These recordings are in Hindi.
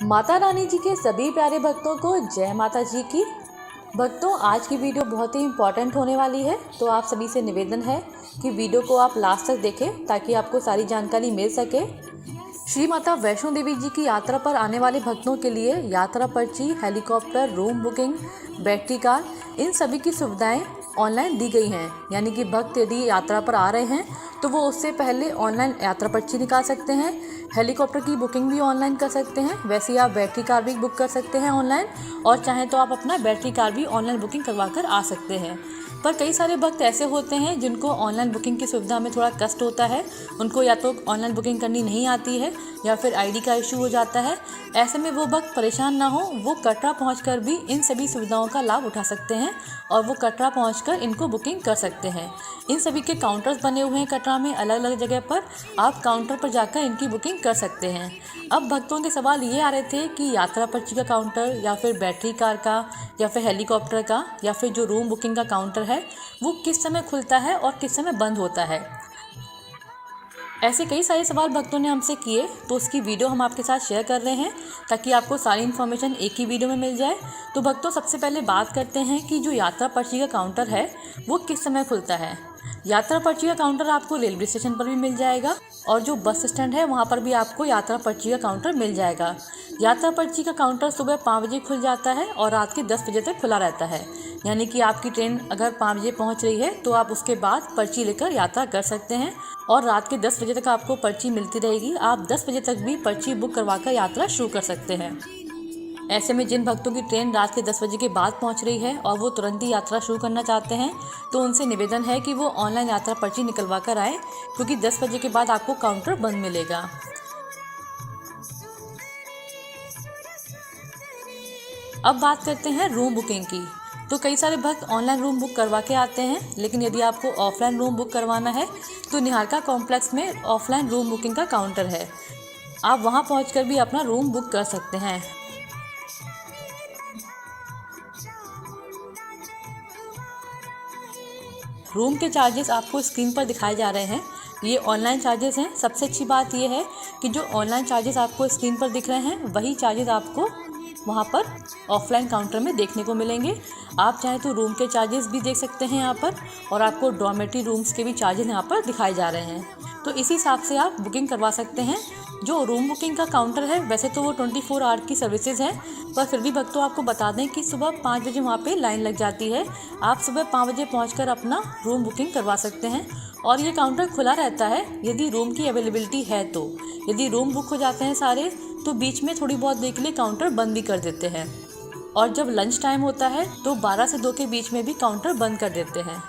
माता रानी जी के सभी प्यारे भक्तों को जय माता जी की। भक्तों, आज की वीडियो बहुत ही इम्पॉर्टेंट होने वाली है, तो आप सभी से निवेदन है कि वीडियो को आप लास्ट तक देखें ताकि आपको सारी जानकारी मिल सके। श्री माता वैष्णो देवी जी की यात्रा पर आने वाले भक्तों के लिए यात्रा पर्ची, helicopter, room booking, battery car, इन सभी की सुविधाएं ऑनलाइन दी गई हैं। यानी कि भक्त यदि यात्रा पर आ रहे हैं तो वो उससे पहले ऑनलाइन यात्रा पर्ची निकाल सकते हैं, हेलीकॉप्टर की बुकिंग भी ऑनलाइन कर सकते हैं। वैसे ही आप बैटरी कार भी बुक कर सकते हैं ऑनलाइन, और चाहें तो आप अपना बैटरी कार भी ऑनलाइन बुकिंग करवा कर आ सकते हैं। पर कई सारे भक्त ऐसे होते हैं जिनको ऑनलाइन बुकिंग की सुविधा में थोड़ा कष्ट होता है, उनको या तो ऑनलाइन बुकिंग करनी नहीं आती है या फिर आईडी का इशू हो जाता है। ऐसे में वो भक्त परेशान ना हो, वो कटरा पहुंचकर भी इन सभी सुविधाओं का लाभ उठा सकते हैं और वो कटरा पहुंचकर इनको बुकिंग कर सकते हैं। इन सभी के काउंटर्स बने हुए हैं कटरा में, अलग अलग जगह पर आप काउंटर पर जाकर इनकी बुकिंग कर सकते हैं। अब भक्तों के सवाल ये आ रहे थे कि यात्रा पर्ची का काउंटर या फिर बैटरी कार का या फिर हेलीकॉप्टर का या फिर जो रूम बुकिंग का काउंटर है वो किस समय खुलता है और किस समय बंद होता है। ऐसे कई सारे सवाल भक्तों ने हमसे किए, तो उसकी वीडियो हम आपके साथ शेयर कर रहे हैं ताकि आपको सारी इन्फॉर्मेशन एक ही वीडियो में मिल जाए। तो भक्तों, सबसे पहले बात करते हैं कि जो यात्रा पर्ची का काउंटर है वो किस समय खुलता है। यात्रा पर्ची का काउंटर आपको रेलवे स्टेशन पर भी मिल जाएगा और जो बस स्टैंड है वहाँ पर भी आपको यात्रा पर्ची का काउंटर मिल जाएगा। यात्रा पर्ची का काउंटर सुबह 5 बजे खुल जाता है और रात के 10 बजे तक खुला रहता है। यानी कि आपकी ट्रेन अगर 5 बजे पहुँच रही है तो आप उसके बाद पर्ची लेकर यात्रा कर सकते हैं और रात के 10 बजे तक आपको पर्ची मिलती रहेगी। आप 10 बजे तक भी पर्ची बुक करवा कर यात्रा शुरू कर सकते हैं। ऐसे में जिन भक्तों की ट्रेन रात के 10 बजे के बाद पहुंच रही है और वो तुरंत ही यात्रा शुरू करना चाहते हैं, तो उनसे निवेदन है कि वो ऑनलाइन यात्रा पर्ची निकलवा कर आए, क्योंकि 10 बजे के बाद आपको काउंटर बंद मिलेगा। अब बात करते हैं रूम बुकिंग की। तो कई सारे भक्त ऑनलाइन रूम बुक करवा के आते हैं, लेकिन यदि आपको ऑफलाइन रूम बुक करवाना है तो निहारिका कॉम्प्लेक्स में ऑफलाइन रूम बुकिंग का काउंटर है। आप वहां पहुंचकर भी अपना रूम बुक कर सकते हैं। रूम के चार्जेस आपको स्क्रीन पर दिखाए जा रहे हैं, ये ऑनलाइन चार्जेस हैं। सबसे अच्छी बात यह है कि जो ऑनलाइन चार्जेस आपको स्क्रीन पर दिख रहे हैं वही चार्जेस आपको वहाँ पर ऑफलाइन काउंटर में देखने को मिलेंगे। आप चाहें तो रूम के चार्जेस भी देख सकते हैं यहाँ पर, और आपको डॉर्मेटरी रूम्स के भी चार्जेस यहाँ पर दिखाए जा रहे हैं। तो इसी हिसाब से आप बुकिंग करवा सकते हैं। जो रूम बुकिंग का काउंटर है वैसे तो वो 24 आवर की सर्विसेज है, पर फिर भी भक्तों आपको बता दें कि सुबह 5 बजे वहाँ पे लाइन लग जाती है। आप सुबह 5 बजे पहुँचकर अपना रूम बुकिंग करवा सकते हैं और ये काउंटर खुला रहता है यदि रूम की अवेलेबिलिटी है तो। यदि रूम बुक हो जाते हैं सारे तो बीच में थोड़ी बहुत देर के लिए काउंटर बंद भी कर देते हैं, और जब लंच टाइम होता है तो 12 से 2 के बीच में भी काउंटर बंद कर देते हैं।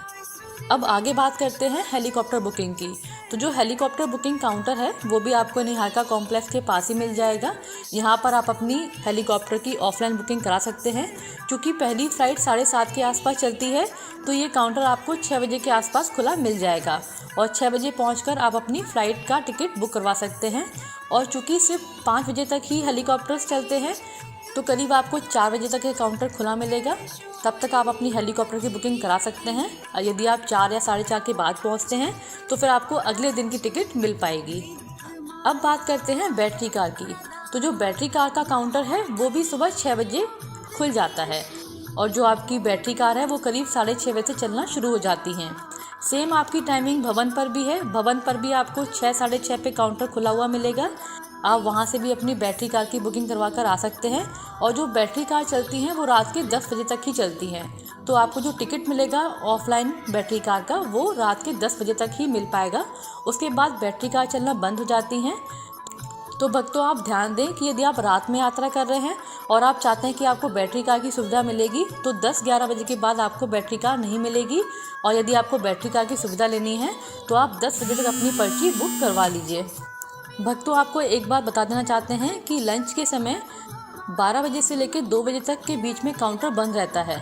अब आगे बात करते हैं हेलीकॉप्टर बुकिंग की। तो जो हेलीकॉप्टर बुकिंग काउंटर है वो भी आपको निहारिका कॉम्प्लेक्स के पास ही मिल जाएगा। यहाँ पर आप अपनी हेलीकॉप्टर की ऑफलाइन बुकिंग करा सकते हैं। क्योंकि पहली फ़्लाइट 7:30 के आसपास चलती है तो ये काउंटर आपको 6 बजे के आसपास खुला मिल जाएगा और 6 बजे पहुँचकर आप अपनी फ़्लाइट का टिकट बुक करवा सकते हैं। और चूँकि सिर्फ 5 बजे तक ही हेलीकॉप्टर्स चलते हैं तो करीब आपको 4 बजे तक ये काउंटर खुला मिलेगा। तब तक आप अपनी हेलीकॉप्टर की बुकिंग करा सकते हैं। और यदि आप 4 या 4:30 के बाद पहुंचते हैं तो फिर आपको अगले दिन की टिकट मिल पाएगी। अब बात करते हैं बैटरी कार की। तो जो बैटरी कार का काउंटर है वो भी सुबह 6 बजे खुल जाता है और जो आपकी बैटरी कार है वो करीब 6:30 बजे से चलना शुरू हो जाती हैं। सेम आपकी टाइमिंग भवन पर भी है। भवन पर भी आपको 6, 6:30 पे काउंटर खुला हुआ मिलेगा। आप वहां से भी अपनी बैटरी कार की बुकिंग करवा कर आ सकते हैं। और जो बैटरी कार चलती हैं वो रात के 10 बजे तक ही चलती हैं, तो आपको जो टिकट मिलेगा ऑफलाइन बैटरी कार का वो रात के 10 बजे तक ही मिल पाएगा। उसके बाद बैटरी कार चलना बंद हो जाती हैं। तो भक्तों, आप ध्यान दें कि यदि आप रात में यात्रा कर रहे हैं और आप चाहते हैं कि आपको बैटरी कार की सुविधा मिलेगी तो 10-11 बजे के बाद आपको बैटरी कार नहीं मिलेगी। और यदि आपको बैटरी कार की सुविधा लेनी है तो आप 10 बजे तक अपनी पर्ची बुक करवा लीजिए। भक्तों, आपको एक बात बता देना चाहते हैं कि लंच के समय 12 बजे से लेकर 2 बजे तक के बीच में काउंटर बंद रहता है।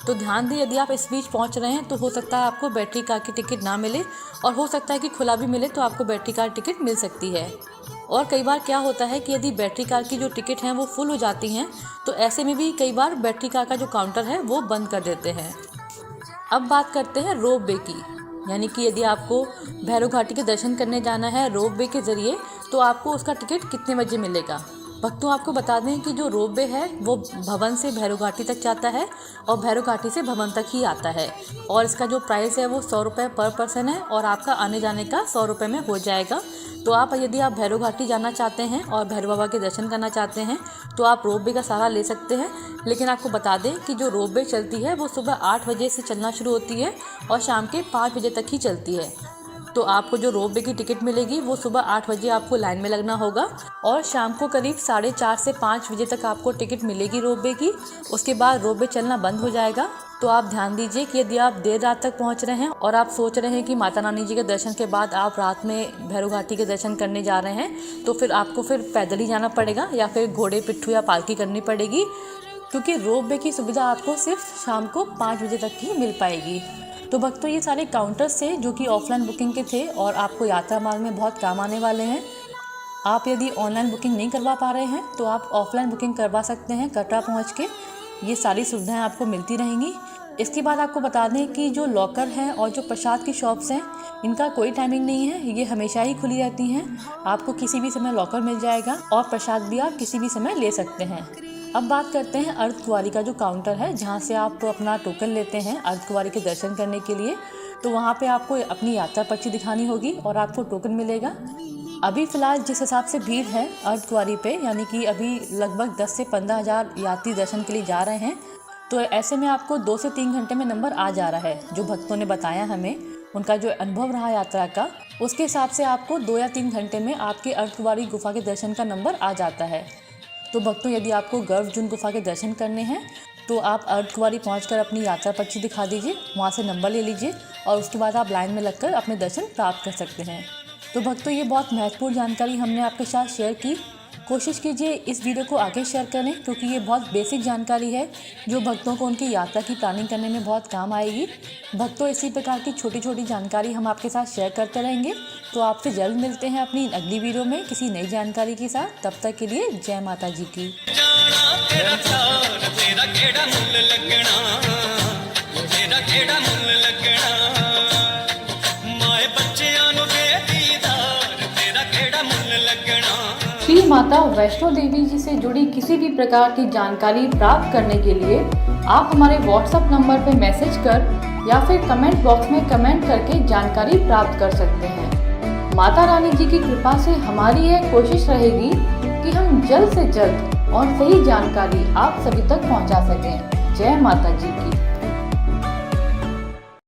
तो ध्यान दें, यदि आप इस बीच पहुंच रहे हैं तो हो सकता है आपको बैटरी कार की टिकट ना मिले, और हो सकता है कि खुला भी मिले तो आपको बैटरी कार टिकट मिल सकती है। और कई बार क्या होता है कि यदि बैटरी कार की जो टिकट हैं वो फुल हो जाती हैं तो ऐसे में भी कई बार बैटरी कार का जो काउंटर है वो बंद कर देते हैं। अब बात करते हैं रोप वे की। यानी कि यदि आपको भैरव घाटी के दर्शन करने जाना है रोप वे के ज़रिए तो आपको उसका टिकट कितने बजे मिलेगा। भक्तों आपको बता दें कि जो रोप वे है वो भवन से भैरव घाटी तक जाता है और भैरव घाटी से भवन तक ही आता है और इसका जो प्राइस है वो 100 रुपये पर पर्सन है और आपका आने जाने का 100 रुपये में हो जाएगा। तो यदि आप भैरव घाटी जाना चाहते हैं और भैरव बाबा के दर्शन करना चाहते हैं तो आप रोप वे का सहारा ले सकते हैं। लेकिन आपको बता दें कि जो रोप वे चलती है वो सुबह 8 बजे से चलना शुरू होती है और शाम के 5 बजे तक ही चलती है। तो आपको जो रोप वे की टिकट मिलेगी वो सुबह 8 बजे आपको लाइन में लगना होगा और शाम को करीब 4:30 से 5 बजे तक आपको टिकट मिलेगी रोप वे की। उसके बाद रोप वे चलना बंद हो जाएगा। तो आप ध्यान दीजिए कि यदि आप देर रात तक पहुंच रहे हैं और आप सोच रहे हैं कि माता रानी जी के दर्शन के बाद आप रात में भैरव घाटी के दर्शन करने जा रहे हैं तो फिर आपको पैदल ही जाना पड़ेगा या फिर घोड़े पिट्ठू या पालकी करनी पड़ेगी, क्योंकि रोप वे की सुविधा आपको सिर्फ शाम को 5 बजे तक ही मिल पाएगी। तो भक्तों ये सारे काउंटर्स थे जो कि ऑफलाइन बुकिंग के थे और आपको यात्रा मार्ग में बहुत काम आने वाले हैं। आप यदि ऑनलाइन बुकिंग नहीं करवा पा रहे हैं तो आप ऑफलाइन बुकिंग करवा सकते हैं कटरा पहुंच के। ये सारी सुविधाएं आपको मिलती रहेंगी। इसके बाद आपको बता दें कि जो लॉकर हैं और जो प्रसाद की शॉप्स हैं इनका कोई टाइमिंग नहीं है, ये हमेशा ही खुली रहती हैं। आपको किसी भी समय लॉकर मिल जाएगा और प्रसाद भी आप किसी भी समय ले सकते हैं। अब बात करते हैं अर्धकुंवारी का जो काउंटर है जहाँ से आप अपना टोकन लेते हैं अर्धकुंवारी के दर्शन करने के लिए। तो वहाँ पे आपको अपनी यात्रा पर्ची दिखानी होगी और आपको टोकन मिलेगा। अभी फ़िलहाल जिस हिसाब से भीड़ है अर्धकुंवारी पे, यानी कि अभी लगभग 10 से 15 हज़ार यात्री दर्शन के लिए जा रहे हैं, तो ऐसे में आपको 2 से 3 घंटे में नंबर आ जा रहा है। जो भक्तों ने बताया हमें, उनका जो अनुभव रहा यात्रा का, उसके हिसाब से आपको 2 या 3 घंटे में आपके अर्धकुंवारी गुफा के दर्शन का नंबर आ जाता है। तो भक्तों यदि आपको गर्भजून गुफा के दर्शन करने हैं तो आप अर्धकुंवारी पहुंचकर अपनी यात्रा पर्ची दिखा दीजिए, वहां से नंबर ले लीजिए और उसके बाद आप लाइन में लगकर अपने दर्शन प्राप्त कर सकते हैं। तो भक्तों ये बहुत महत्वपूर्ण जानकारी हमने आपके साथ शेयर की। कोशिश कीजिए इस वीडियो को आगे शेयर करें, क्योंकि ये बहुत बेसिक जानकारी है जो भक्तों को उनकी यात्रा की प्लानिंग करने में बहुत काम आएगी। भक्तों इसी प्रकार की छोटी छोटी जानकारी हम आपके साथ शेयर करते रहेंगे। तो आपसे जल्द मिलते हैं अपनी अगली वीडियो में किसी नई जानकारी के साथ। तब तक के लिए जय माता जी की। श्री माता वैष्णो देवी जी से जुड़ी किसी भी प्रकार की जानकारी प्राप्त करने के लिए आप हमारे व्हाट्सएप नंबर पर मैसेज कर या फिर कमेंट बॉक्स में कमेंट करके जानकारी प्राप्त कर सकते हैं। माता रानी जी की कृपा से हमारी यह कोशिश रहेगी कि हम जल्द से जल्द और सही जानकारी आप सभी तक पहुंचा सकें। जय माता जी की।